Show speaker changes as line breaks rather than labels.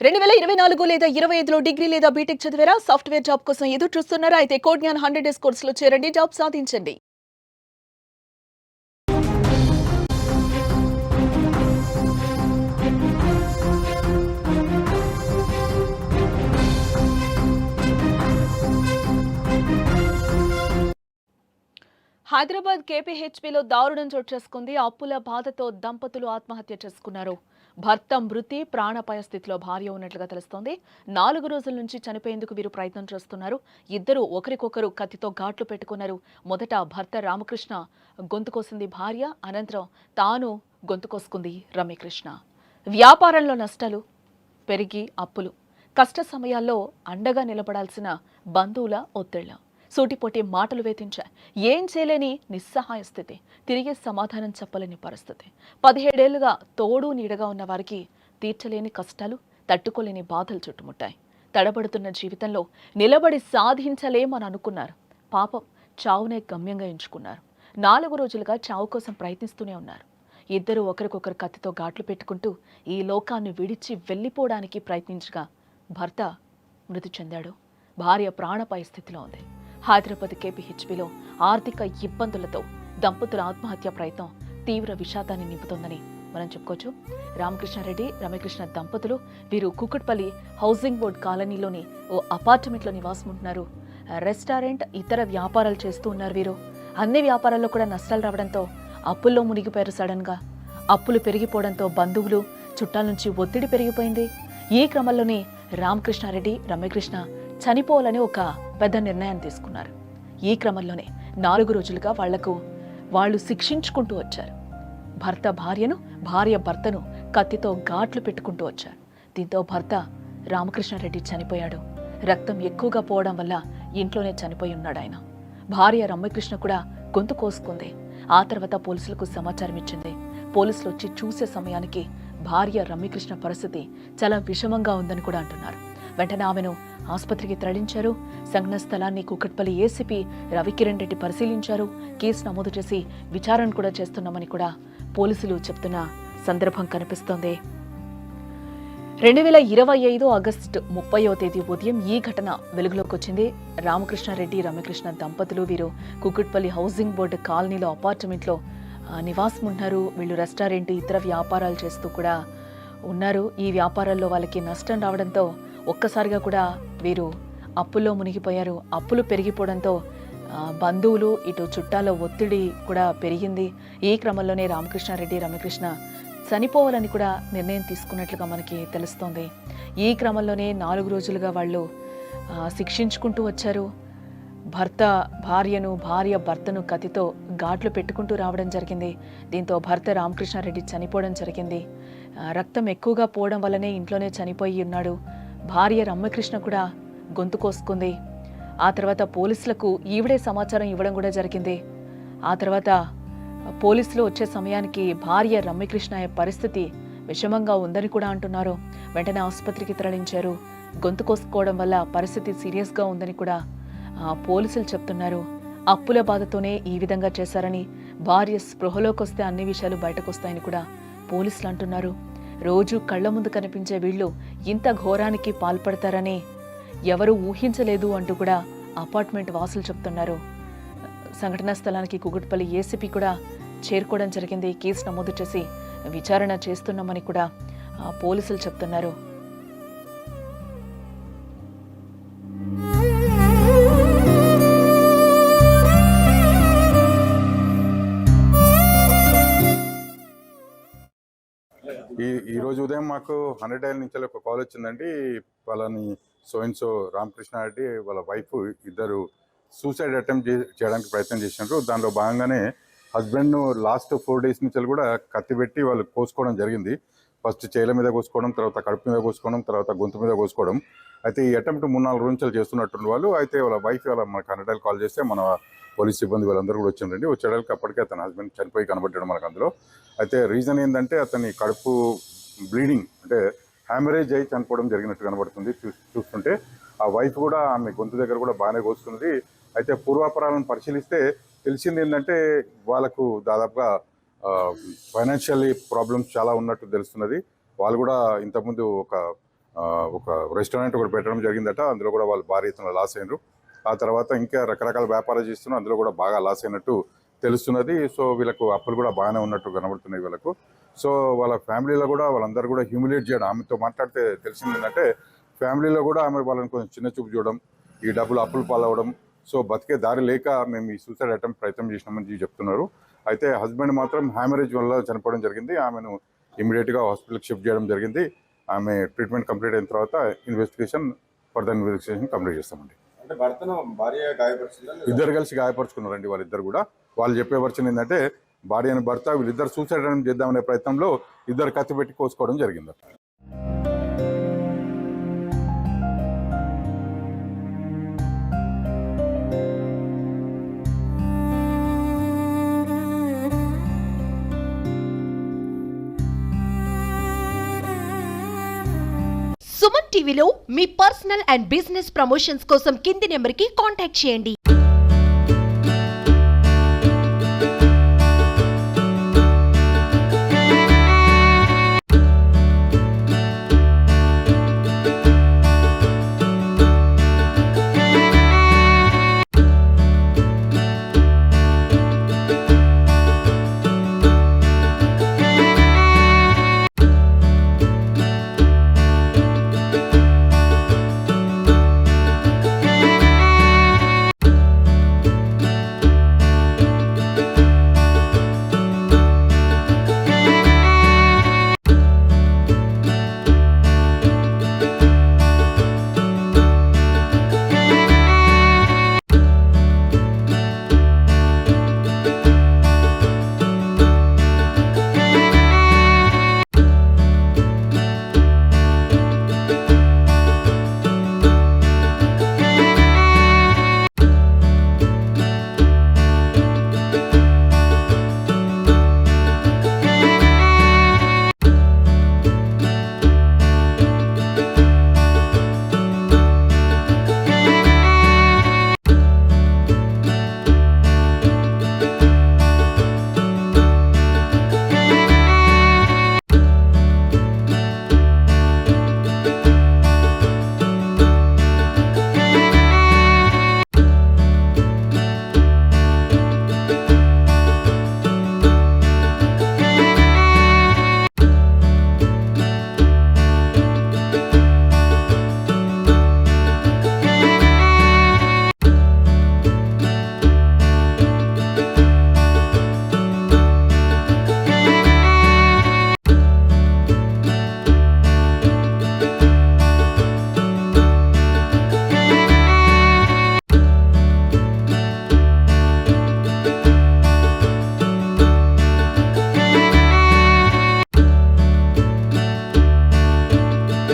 2024 లేదా 25లో డిగ్రీ లేదా బీటెక్ చదివారా? సాఫ్ట్‌వేర్ జాబ్ కోసం ఎదురు చూస్తున్నారా? అయితే కోడ్‌జ్ఞాన్ 100 డేస్ కోర్సులో చేరండి. జాబ్ సాధించండి. హైదరాబాద్ కేపీహెచ్‌బీలో దారుణం చోటు చేసుకుంది. అప్పుల బాధతో దంపతులు ఆత్మహత్య చేసుకున్నారు. భర్త మృతి, ప్రాణాపాయ స్థితిలో భార్య ఉన్నట్లుగా తెలుస్తోంది. 4 రోజుల నుంచి చనిపోయేందుకు వీరు ప్రయత్నం చేస్తున్నారు. ఇద్దరు ఒకరికొకరు కత్తితో ఘాట్లు పెట్టుకున్నారు. మొదట భర్త రామకృష్ణ గొంతు కోసింది భార్య, అనంతరం తాను గొంతు కోసుకుంది రమ్యకృష్ణ. వ్యాపారంలో నష్టాలు పెరిగి అప్పులు, కష్ట సమయాల్లో అండగా నిలబడాల్సిన బంధువుల ఒత్తిళ్లు, సూటిపోటి మాటలు వేధించాయి. ఏం చేయలేని నిస్సహాయ స్థితి, తిరిగి సమాధానం చెప్పలేని పరిస్థితి. 17 ఏళ్లుగా తోడు నీడగా ఉన్న వారికి తీర్చలేని కష్టాలు, తట్టుకోలేని బాధలు చుట్టుముట్టాయి. తడబడుతున్న జీవితంలో నిలబడి సాధించలేమని అనుకున్నారు. పాపం చావునే గమ్యంగా ఎంచుకున్నారు. 4 రోజులుగా చావు కోసం ప్రయత్నిస్తూనే ఉన్నారు. ఇద్దరు ఒకరికొకరు కత్తితో ఘాట్లు పెట్టుకుంటూ ఈ లోకాన్ని విడిచి వెళ్లిపోవడానికి ప్రయత్నించగా భర్త మృతి చెందాడు. భార్య ప్రాణాపాయ స్థితిలో ఉంది. హైదరాబాద్ కేపీహెచ్బీలో ఆర్థిక ఇబ్బందులతో దంపతుల ఆత్మహత్య ప్రయత్నం తీవ్ర విషాదాన్ని నింపుతోందని మనం చెప్పుకోవచ్చు. రామకృష్ణారెడ్డి, రమ్యకృష్ణ దంపతులు వీరు కూకట్పల్లి హౌసింగ్ బోర్డ్ కాలనీలోని ఓ అపార్ట్మెంట్లో నివాసం ఉంటున్నారు. రెస్టారెంట్, ఇతర వ్యాపారాలు చేస్తూ ఉన్నారు వీరు. అన్ని వ్యాపారాల్లో కూడా నష్టాలు రావడంతో అప్పుల్లో మునిగిపోయారు. సడన్ గా అప్పులు పెరిగిపోవడంతో బంధువులు, చుట్టాల నుంచి ఒత్తిడి పెరిగిపోయింది. ఈ క్రమంలోనే రామకృష్ణారెడ్డి, రమ్యకృష్ణ చనిపోవాలని ఒక పెద్ద నిర్ణయాన్ని తీసుకున్నారు. ఈ క్రమంలోనే 4 రోజులుగా వాళ్ళు శిక్షించుకుంటూ వచ్చారు. భర్త భార్యను, భార్య భర్తను కత్తితో ఘాట్లు పెట్టుకుంటూ వచ్చారు. దీంతో భర్త రామకృష్ణారెడ్డి చనిపోయాడు. రక్తం ఎక్కువగా పోవడం వల్ల ఇంట్లోనే చనిపోయి ఉన్నాడు ఆయన. భార్య రమ్యకృష్ణ కూడా గొంతు కోసుకుంది. ఆ తర్వాత పోలీసులకు సమాచారం ఇచ్చింది. పోలీసులు వచ్చి చూసే సమయానికి భార్య రమ్యకృష్ణ పరిస్థితి చాలా విషమంగా ఉందని కూడా అంటున్నారు. వెంటనే ఆమెను ఆసుపత్రికి తరలించారు. సంఘటన స్థలాన్ని కూకట్పల్లి ఏసీపీ రవికిరణ్ రెడ్డి పరిశీలించారు. కేసు నమోదు చేసి విచారణ కూడా చేస్తున్నామని కూడా పోలీసులు చెప్తున్న సందర్భం కనిపిస్తోంది. 2025 ఆగస్టు 30వ తేదీ ఉదయం ఈ ఘటన వెలుగులోకి వచ్చింది. రామకృష్ణారెడ్డి, రమ్యకృష్ణ దంపతులు వీరు కూకట్పల్లి హౌసింగ్ బోర్డు కాలనీలో అపార్ట్మెంట్లో నివాసం ఉంటున్నారు. వీళ్ళు రెస్టారెంట్, ఇతర వ్యాపారాలు చేస్తూ కూడా ఉన్నారు. ఈ వ్యాపారాల్లో వాళ్ళకి నష్టం రావడంతో ఒక్కసారిగా కూడా వీరు అప్పుల్లో మునిగిపోయారు. అప్పులు పెరిగిపోవడంతో బంధువులు, ఇటు చుట్టాల ఒత్తిడి కూడా పెరిగింది. ఈ క్రమంలోనే రామకృష్ణారెడ్డి, రమ్యకృష్ణ చనిపోవాలని కూడా నిర్ణయం తీసుకున్నట్లుగా మనకి తెలుస్తోంది. ఈ క్రమంలోనే 4 రోజులుగా వాళ్ళు శిక్షించుకుంటూ వచ్చారు. భర్త భార్యను, భార్య భర్తను కత్తితో ఘాట్లు పెట్టుకుంటూ రావడం జరిగింది. దీంతో భర్త రామకృష్ణారెడ్డి చనిపోవడం జరిగింది. రక్తం ఎక్కువగా పోవడం వల్లనే ఇంట్లోనే చనిపోయి ఉన్నాడు. భార్య రమ్యకృష్ణ కూడా గొంతు కోసుకుంది. ఆ తర్వాత పోలీసులకు ఈవిడే సమాచారం ఇవ్వడం కూడా జరిగింది. ఆ తర్వాత పోలీసులు వచ్చే సమయానికి భార్య రమ్యకృష్ణ పరిస్థితి విషమంగా ఉందని కూడా అంటున్నారు. వెంటనే ఆసుపత్రికి తరలించారు. గొంతు కోసుకోవడం వల్ల పరిస్థితి సీరియస్గా ఉందని కూడా పోలీసులు చెప్తున్నారు. అప్పుల బాధతోనే ఈ విధంగా చేశారని, భార్య స్పృహలోకి వస్తే అన్ని విషయాలు బయటకు వస్తాయని కూడా పోలీసులు అంటున్నారు. రోజు కళ్ల ముందు కనిపించే వీళ్ళు ఇంత ఘోరానికి పాల్పడతారని ఎవరూ ఊహించలేదు అంటూ కూడా అపార్ట్మెంట్ వాసులు చెప్తున్నారు. సంఘటనా స్థలానికి కూకట్పల్లి ఏసీపీ కూడా చేరుకోవడం జరిగింది. కేసు నమోదు చేసి విచారణ చేస్తున్నామని కూడా పోలీసులు చెప్తున్నారు.
ఈరోజు ఉదయం మాకు 100 డైల్ నుంచి ఒక కాల్ వచ్చిందండి. వాళ్ళని సో రామకృష్ణారెడ్డి వాళ్ళ వైఫ్ ఇద్దరు సూసైడ్ అటెంప్ట్ చేయడానికి ప్రయత్నం చేసినారు. దానిలో భాగంగానే హస్బెండ్ను లాస్ట్ 4 డేస్ నుంచి కూడా కత్తి పెట్టి వాళ్ళు కోసుకోవడం జరిగింది. ఫస్ట్ చేల మీద కోసుకోవడం, తర్వాత కడుపు మీద కోసుకోవడం, తర్వాత గొంతు మీద కోసుకోవడం. అయితే ఈ అటెంప్ట్ 3-4 రోజుల నుంచి చేస్తున్నట్టు వాళ్ళు. అయితే వాళ్ళ వైఫ్ మనకు 100 డైల్ కాల్ చేస్తే మన పోలీస్ సిబ్బంది వాళ్ళందరూ కూడా వచ్చిందండి. వచ్చేడానికి అప్పటికే అతని హస్బెండ్ చనిపోయి కనబడ్డాడు మనకు అందులో. అయితే రీజన్ ఏంటంటే అతని కడుపు బ్లీడింగ్, అంటే హ్యామరేజ్ అయి చనిపోవడం జరిగినట్టు కనబడుతుంది చూస్తుంటే. ఆ వైఫ్ కూడా ఆమె గొంతు దగ్గర కూడా బాగానే కోసుకున్నది. అయితే పూర్వాపరాలను పరిశీలిస్తే తెలిసింది ఏంటంటే వాళ్ళకు దాదాపుగా ఫైనాన్షియల్లీ ప్రాబ్లమ్స్ చాలా ఉన్నట్టు తెలుస్తున్నది. వాళ్ళు కూడా ఇంతకుముందు ఒక ఒక రెస్టారెంట్ కూడా పెట్టడం జరిగిందట. అందులో కూడా వాళ్ళు భారీ ఎత్తున లాస్ అయినారు. ఆ తర్వాత ఇంకా రకరకాల వ్యాపారాలు చేస్తున్నారు, అందులో కూడా బాగా లాస్ అయినట్టు తెలుస్తున్నది. సో వీళ్ళకు అప్పులు కూడా బాగానే ఉన్నట్టు కనబడుతున్నాయి వీళ్ళకు. సో వాళ్ళ ఫ్యామిలీలో కూడా వాళ్ళందరూ కూడా హ్యూమిలేట్ చేయడం, ఆమెతో మాట్లాడితే తెలిసింది ఏంటంటే ఫ్యామిలీలో కూడా ఆమె వాళ్ళని కొంచెం చిన్న చూపు చూడడం, ఈ డబ్బులు అప్పులు పాలవడం, సో బతికే దారి లేక మేము ఈ సూసైడ్ అటెంప్ట్ ప్రయత్నం చేసినామని చెప్తున్నారు. అయితే హస్బెండ్ మాత్రం హ్యామరేజ్ వల్ల చనిపోవడం జరిగింది. ఆమెను ఇమీడియట్గా హాస్పిటల్కి షిఫ్ట్ చేయడం జరిగింది. ఆమె ట్రీట్మెంట్ కంప్లీట్ అయిన తర్వాత ఫర్దర్ ఇన్వెస్టిగేషన్ కంప్లీట్ చేస్తామండి.
అంటే భర్తను భార్య గాయపరిచిందా?
ఇద్దరు కలిసి గాయపరుచుకున్నారండి. వాళ్ళిద్దరు కూడా వాళ్ళు చెప్పే వర్షన్ ఏంటంటే భార్య అని భర్త వీళ్ళిద్దరు సూసైడ్ అటెంప్ట్ చేద్దామనే ప్రయత్నంలో ఇద్దరు కత్తి పెట్టి కోసుకోవడం జరిగింది.
సుమన్ టీవీలో మీ పర్సనల్ అండ్ బిజినెస్ ప్రమోషన్స్ కోసం కింది నెంబర్కి కాంటాక్ట్ చేయండి.